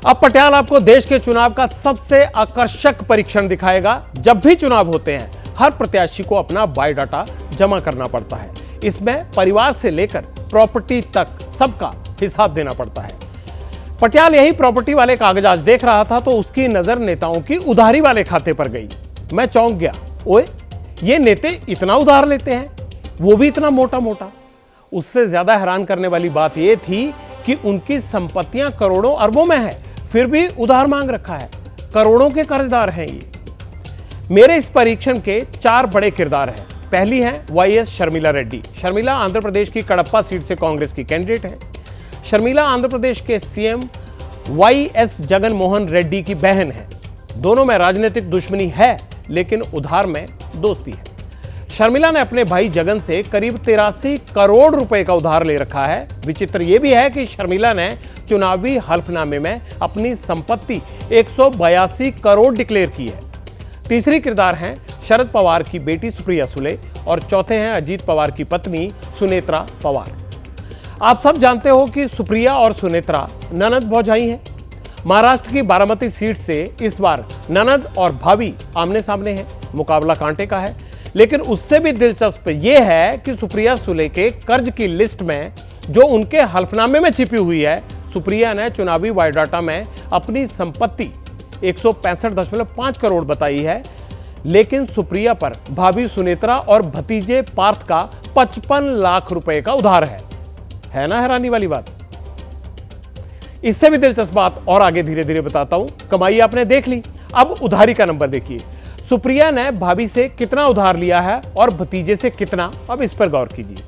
अब पटियाल आपको देश के चुनाव का सबसे आकर्षक परीक्षण दिखाएगा। जब भी चुनाव होते हैं हर प्रत्याशी को अपना बायोडाटा जमा करना पड़ता है। इसमें परिवार से लेकर प्रॉपर्टी तक सबका हिसाब देना पड़ता है। पटियाल यही प्रॉपर्टी वाले कागजात देख रहा था तो उसकी नजर नेताओं की उधारी वाले खाते पर गई। मैं चौंक गया, ओए ये नेते इतना उधार लेते हैं, वो भी इतना मोटा मोटा। उससे ज्यादा हैरान करने वाली बात यह थी कि उनकी संपत्तियां करोड़ों अरबों में है, फिर भी उधार मांग रखा है। करोड़ों के कर्जदार हैं ये। मेरे इस परीक्षण के 4 बड़े किरदार हैं। पहली है वाईएस शर्मिला रेड्डी। शर्मिला आंध्र प्रदेश की कडप्पा सीट से कांग्रेस की कैंडिडेट है। शर्मिला आंध्र प्रदेश के सीएम वाईएस जगन मोहन रेड्डी की बहन है। दोनों में राजनीतिक दुश्मनी है लेकिन उधार में दोस्ती है। शर्मिला ने अपने भाई जगन से करीब 83 करोड़ रुपए का उधार ले रखा है। विचित्र यह भी है कि शर्मिला ने चुनावी हल्फनामे में अपनी संपत्ति 182 करोड़ डिक्लेयर की है। तीसरी किरदार हैं शरद पवार की बेटी सुप्रिया सुले और चौथे हैं अजीत पवार की पत्नी सुनेत्रा पवार। आप सब जानते हो कि सुप्रिया और सुनेत्रा ननद भौजाई हैं। महाराष्ट्र की बारामती सीट से इस बार ननद और भाभी आमने सामने हैं। मुकाबला कांटे का है, लेकिन उससे भी दिलचस्प यह है कि सुप्रिया सुले के कर्ज की लिस्ट में जो उनके हल्फनामे में छिपी हुई है, सुप्रिया ने चुनावी बायोडाटा में अपनी संपत्ति 165.5 करोड़ बताई है, लेकिन सुप्रिया पर भाभी सुनेत्रा और भतीजे पार्थ का 55 लाख रुपए का उधार है ना हैरानी वाली बात। इससे भी दिलचस्प बात और आगे धीरे धीरे बताता हूं। कमाई आपने देख ली, अब उधारी का नंबर देखिए। सुप्रिया ने भाभी से कितना उधार लिया है और भतीजे से कितना, अब इस पर गौर कीजिए।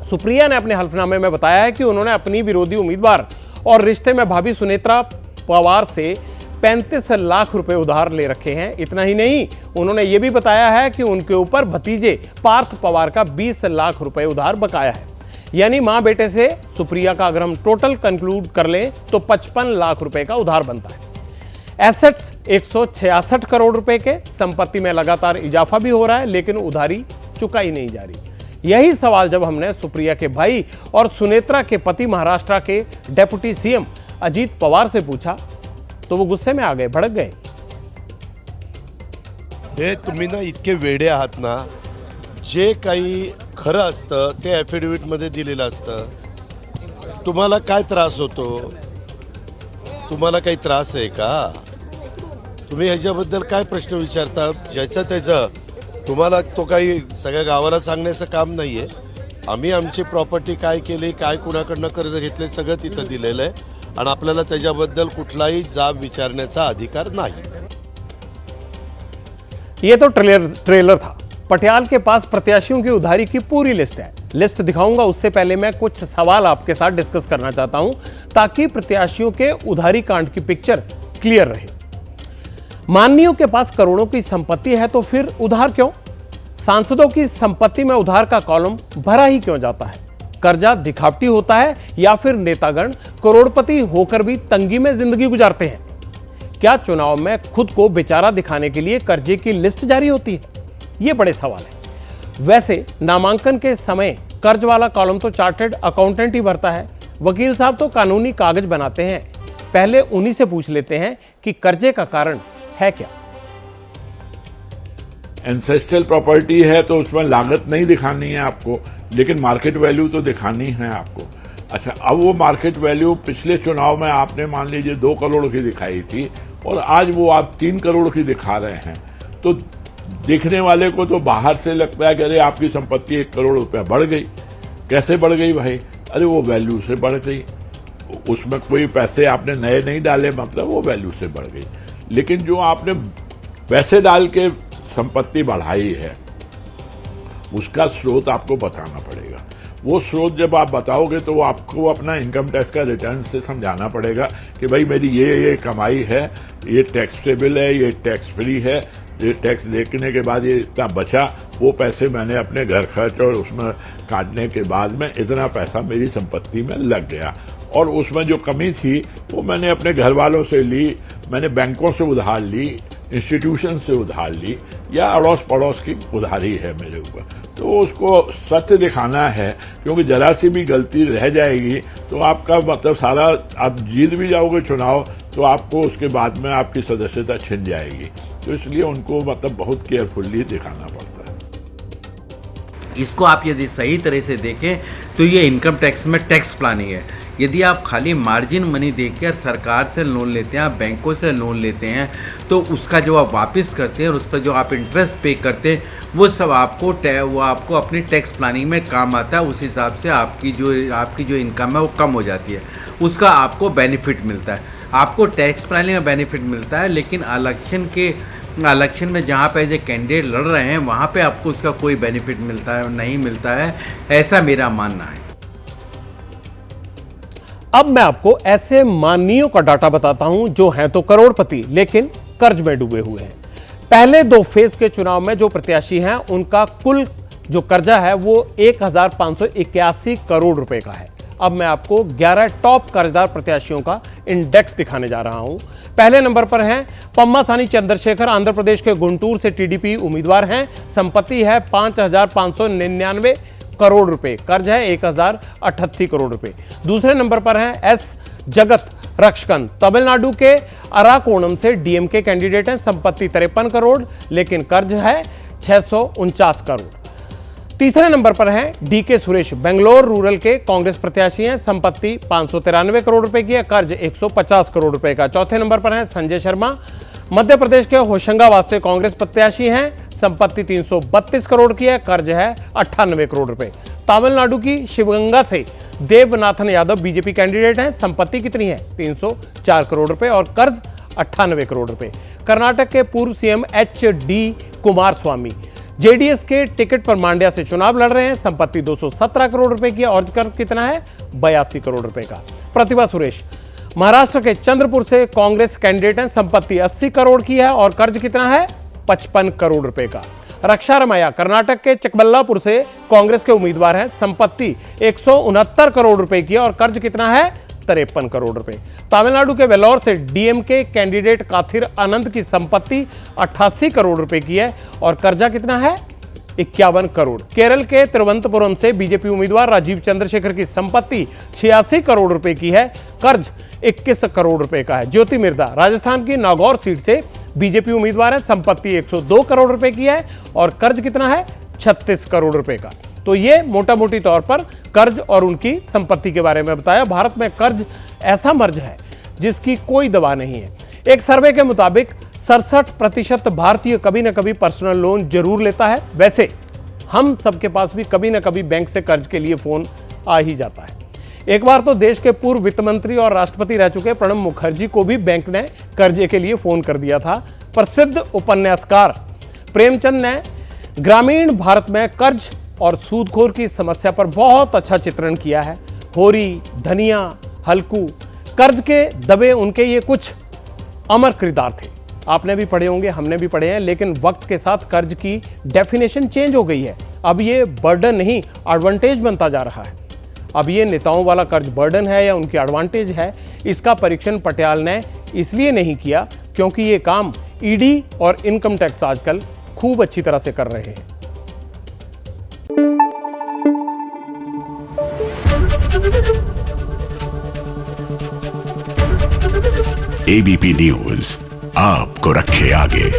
सुप्रिया ने अपने हल्फनामे में बताया है कि उन्होंने अपनी विरोधी उम्मीदवार और रिश्ते में भाभी सुनेत्रा पवार से 35 लाख रुपए उधार ले रखे हैं। इतना ही नहीं, उन्होंने यह भी बताया है कि उनके ऊपर भतीजे पार्थ पवार का 20 लाख रुपए उधार बकाया है। यानी मां बेटे से सुप्रिया का अगर हम टोटल कंक्लूड कर लें तो 55 लाख रुपए का उधार बनता है। एसेट्स 166 करोड़ रुपए के। संपत्ति में लगातार इजाफा भी हो रहा है लेकिन उधारी चुकाई नहीं जा रही। यही सवाल जब हमने सुप्रिया के भाई और सुनेत्रा के पति महाराष्ट्र के डेप्यूटी सीएम अजीत पवार से पूछा तो वो गुस्से में आ गए, भड़क गए। हे तुम्ही ना इतके वेडे आहात ना, जे काही खरं असतं ते ॲफिडेव्हिट मध्ये दिलेलं असतं। तुम्हाला काय त्रास होतो? तुम्हाला काही त्रास आहे का? तुम्ही ह्याच्याबद्दल काय प्रश्न विचारता? ज्याचं त्याचं तुम्हाला तो काही सगळ्या गावाला सांगण्याचं काम नाहीये। आम्ही आमची प्रॉपर्टी काय केली, काय कुणाकडनं कर्ज घेतले सगळं तिथं दिलेलं आहे आणि आपल्याला त्याच्याबद्दल कुठलाही जाब विचारण्याचा अधिकार नाही। ये तो ट्रेलर था। पटियाल के पास प्रत्याशियों की उधारी की पूरी लिस्ट है। लिस्ट दिखाऊंगा उससे पहले मैं कुछ सवाल आपके साथ डिस्कस करना चाहता हूं ताकि प्रत्याशियों के उधारी कांड की पिक्चर क्लियर रहे। माननीयों के पास करोड़ों की संपत्ति है तो फिर उधार क्यों? सांसदों की संपत्ति में उधार का कॉलम भरा ही क्यों जाता है? कर्जा दिखावटी होता है या फिर नेतागण करोड़पति होकर भी तंगी में जिंदगी गुजारते हैं? क्या चुनाव में खुद को बेचारा दिखाने के लिए कर्जे की लिस्ट जारी होती है? ये बड़े सवाल है। वैसे नामांकन के समय कर्ज वाला कॉलम तो चार्टर्ड अकाउंटेंट ही भरता है। वकील साहब तो कानूनी कागज बनाते हैं। पहले उन्हीं से पूछ लेते हैं कि कर्जे का कारण है क्या। एंसेस्ट्रल प्रॉपर्टी है तो उसमें लागत नहीं दिखानी है आपको, लेकिन मार्केट वैल्यू तो दिखानी है आपको। अच्छा, अब वो मार्केट वैल्यू पिछले चुनाव में आपने मान लीजिए 2 करोड़ की दिखाई थी और आज वो आप 3 करोड़ की दिखा रहे हैं, तो देखने वाले को तो बाहर से लगता है कि अरे आपकी संपत्ति 1 करोड़ रुपया बढ़ गई। कैसे बढ़ गई भाई? अरे वो वैल्यू से बढ़ गई, उसमें कोई पैसे आपने नए नहीं डाले, मतलब वो वैल्यू से बढ़ गई। लेकिन जो आपने पैसे डाल के संपत्ति बढ़ाई है उसका स्रोत आपको बताना पड़ेगा। वो स्रोत जब आप बताओगे तो वो आपको अपना इनकम टैक्स का रिटर्न से समझाना पड़ेगा कि भाई मेरी ये कमाई है, ये टैक्सेबल है, ये टैक्स फ्री है, ये टैक्स देखने के बाद ये इतना बचा, वो पैसे मैंने अपने घर खर्च और उसमें काटने के बाद में इतना पैसा मेरी संपत्ति में लग गया। और उसमें जो कमी थी वो मैंने अपने घर वालों से ली, मैंने बैंकों से उधार ली, इंस्टीट्यूशन से उधार ली या अड़ोस पड़ोस की उधारी है मेरे ऊपर, तो उसको सत्य दिखाना है, क्योंकि जरा सी भी गलती रह जाएगी तो आपका मतलब सारा, आप जीत भी जाओगे चुनाव तो आपको उसके बाद में आपकी सदस्यता छिन जाएगी। तो इसलिए उनको मतलब बहुत केयरफुली दिखाना पड़ता है। इसको आप यदि सही तरह से देखें तो ये इनकम टैक्स में टैक्स प्लानिंग है। यदि आप खाली मार्जिन मनी देकर सरकार से लोन लेते हैं, आप बैंकों से लोन लेते हैं, तो उसका जो आप वापस करते हैं और उस पर जो आप इंटरेस्ट पे करते हैं वो सब आपको अपनी टैक्स प्लानिंग में काम आता है। उस हिसाब से आपकी जो इनकम है वो कम हो जाती है, उसका आपको बेनिफिट मिलता है। आपको टैक्स प्लानिंग में बेनिफिट मिलता है, लेकिन इलेक्शन में जहाँ पे एज ए कैंडिडेट लड़ रहे हैं वहाँ पे आपको उसका कोई बेनिफिट नहीं मिलता है, ऐसा मेरा मानना है। अब मैं आपको ऐसे माननीयों का डाटा बताता हूं जो हैं तो करोड़पति लेकिन कर्ज में डूबे हुए हैं। पहले 2 फेज के चुनाव में जो प्रत्याशी हैं उनका कुल जो कर्जा है वो 1581 करोड़ रुपए का है। अब मैं आपको 11 टॉप कर्जदार प्रत्याशियों का इंडेक्स दिखाने जा रहा हूं। पहले नंबर पर हैं पम्मासानी चंद्रशेखर, आंध्र प्रदेश के गुंटूर से टीडीपी उम्मीदवार हैं। संपत्ति है 5599 करोड़ रुपए, कर्ज है 1038 करोड़ रुपए। दूसरे नंबर पर हैं एस जगत रक्षकन, तमिलनाडु के अराकोणम से डीएमके कैंडिडेट हैं। संपत्ति 53 करोड़ लेकिन कर्ज है 649 करोड़। तीसरे नंबर पर हैं डीके सुरेश, बेंगलोर रूरल के कांग्रेस प्रत्याशी हैं। संपत्ति 593 करोड़ रुपए की है, कर्ज 150 करोड़ रुपए का। चौथे नंबर पर हैं संजय शर्मा, मध्य प्रदेश के होशंगाबाद से कांग्रेस प्रत्याशी हैं। संपत्ति 332 करोड़ की है, कर्ज है 98 करोड़ रुपए। तमिलनाडु की शिवगंगा से देवनाथन यादव बीजेपी कैंडिडेट हैं। संपत्ति कितनी है? 304 करोड़ रुपए और कर्ज 98 करोड़ रुपए। कर्नाटक के पूर्व सीएम एच.डी. कुमार स्वामी जेडीएस के टिकट पर मांड्या से चुनाव लड़ रहे हैं। संपत्ति 217 करोड़ रुपए की है और कर्ज कितना है? 82 करोड़ रुपए का। प्रतिभा सुरेश महाराष्ट्र के चंद्रपुर से कांग्रेस कैंडिडेट हैं। संपत्ति 80 करोड़ की है और कर्ज कितना है? 55 करोड़ रुपए का। रक्षा रमैया कर्नाटक के चिकबल्लापुर से कांग्रेस के उम्मीदवार हैं। संपत्ति 169 करोड़ रुपए की है और कर्ज कितना है? 53 करोड़ रुपए। तमिलनाडु के वेल्लोर से डीएमके कैंडिडेट काथिर आनंद की संपत्ति 88 करोड़ रुपए की है और कर्जा कितना है? 51 करोड़। केरल के तिरुवनंतपुरम से बीजेपी उम्मीदवार राजीव चंद्रशेखर की संपत्ति 86 करोड़ रुपए की है, कर्ज 21 करोड़ रुपए का है। ज्योति मिर्धा राजस्थान की नागौर सीट से बीजेपी उम्मीदवार है। संपत्ति 102 करोड़ रुपए की है और कर्ज कितना है? 36 करोड़ रुपए का। तो ये मोटा मोटी तौर पर कर्ज और उनकी संपत्ति के बारे में बताया। भारत में कर्ज ऐसा मर्ज है जिसकी कोई दवा नहीं है। एक सर्वे के मुताबिक 67% भारतीय कभी न कभी पर्सनल लोन जरूर लेता है। वैसे हम सबके पास भी कभी न कभी बैंक से कर्ज के लिए फोन आ ही जाता है। एक बार तो देश के पूर्व वित्त मंत्री और राष्ट्रपति रह चुके प्रणब मुखर्जी को भी बैंक ने कर्जे के लिए फोन कर दिया था। प्रसिद्ध उपन्यासकार प्रेमचंद ने ग्रामीण भारत में कर्ज और सूदखोर की समस्या पर बहुत अच्छा चित्रण किया है। होरी, धनिया, हल्कू, कर्ज के दबे उनके ये कुछ अमर किरदार थे। आपने भी पढ़े होंगे, हमने भी पढ़े हैं, लेकिन वक्त के साथ कर्ज की डेफिनेशन चेंज हो गई है। अब ये बर्डन नहीं एडवांटेज बनता जा रहा है। अब ये नेताओं वाला कर्ज बर्डन है या उनकी एडवांटेज है, इसका परीक्षण पटियाल ने इसलिए नहीं किया क्योंकि ये काम ईडी और इनकम टैक्स आजकल खूब अच्छी तरह से कर रहे हैं। एबीपी न्यूज आपको रखे आगे।